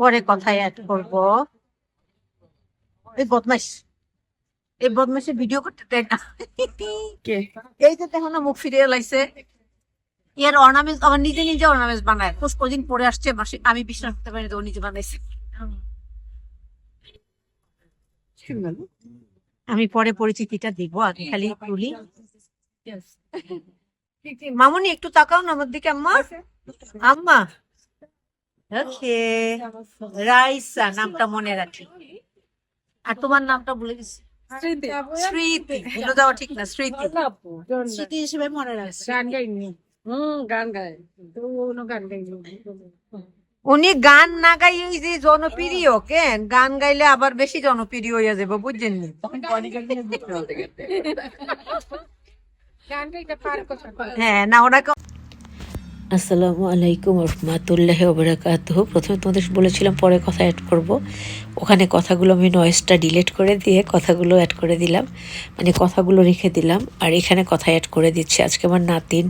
পরে কথায় অ্যাড করব। এই বদমাইশ, এই বদমাইশের ভিডিও করতে দেয় না। এই যে দেখো না মুখ ফিরিয়ে লাইছে। এর অর্নামেন্টস আমার নিজে নিজে অর্নামেন্টস বানায়। কদিন পরে আসছে, আমি বিশ্বাস করতে পারি ও নিজে বানাইছে। আমি পরে পরিচিতিটা দিব, আগে খালি তুলি। মামুনি একটু তাকাও না আমার দিকে। আম্মা, আম্মা। ওকে, রাইসা নামটা মনে রাখি। আর তোমার নামটা ভুলে গেছি। স্মৃতি, ভুলে যাওয়া ঠিক না। স্মৃতি, স্মৃতি হিসেবে মনে রাখছি। উনি গান না গাই যে জনপ্রিয় কেন, গান গাইলে আবার বেশি জনপ্রিয় হয়ে যাবে, বুঝছেন নি? হ্যাঁ না, ওনাকে। আসসালামু আলাইকুম রহমাতুল্লাহি ওয়া বারাকাতুহু। প্রথমে তোমাদের বলেছিলাম পরে কথা অ্যাড করব, ওখানে কথাগুলো আমি নয়েজটা ডিলিট করে দিয়ে কথাগুলো অ্যাড করে দিলাম, মানে কথাগুলো রেখে দিলাম, আর এখানে কথা অ্যাড করে দিচ্ছি। আজকে আমার নাতিন,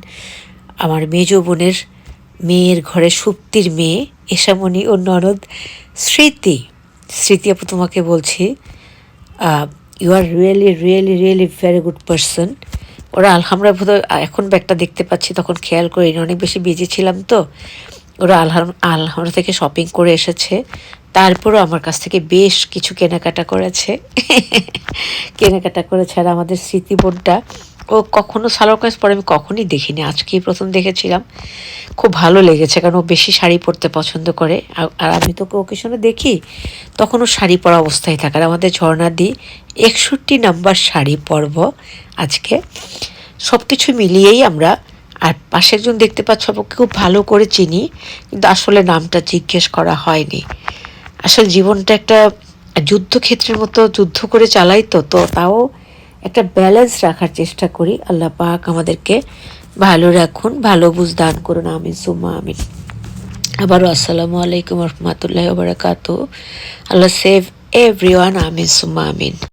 আমার মেজো বোনের মেয়ের ঘরে সুপ্তির মেয়ে এশামণি ও ননদ স্মৃতি। স্মৃতি আপু, তোমাকে বলছি, you are really really really very good person. ওরা আমরা বোধহয় এখন ব্যাগটা দেখতে পাচ্ছি, তখন খেয়াল করিনি, অনেক বেশি বিজি ছিলাম তো। ওরা আলহামরা থেকে শপিং করে এসেছে, তারপরও আমার কাছ থেকে বেশ কিছু কেনাকাটা করেছে। আর আমাদের স্মৃতি বোনটা, ও কখনো সালোয়ার কামিজ পরে আমি কখনই দেখিনি, আজকেই প্রথম দেখেছিলাম। খুব ভালো লেগেছে, কারণ ও বেশি শাড়ি পরতে পছন্দ করে। আর আমি তো ওকেশনে দেখি তখন ও শাড়ি পরা অবস্থায় থাকে। আর আমাদের ঝর্ণাদি 61 নাম্বার শাড়ি পরব আজকে। সব কিছু মিলিয়েই আমরা, আর পাশের জন দেখতে পাচ্ছ ওকে খুব ভালো করে চিনি, কিন্তু আসলে নামটা জিজ্ঞেস করা হয়নি। আসলে জীবনটা একটা যুদ্ধক্ষেত্রের মতো, যুদ্ধ করে চালাই তো, তাও একটা ব্যালেন্স রাখার চেষ্টা করি। আল্লাহ পাক আমাদেরকে ভালো রাখুন, ভালো বুঝ দান করুন, আমিন সুম্মা আমিন। আবারও আসসালামু আলাইকুম রহমতুল্লাহি ওয়া বারাকাতুহু। আল্লাহ সেভ এভরিওয়ান, আমিন সুম্মা আমিন।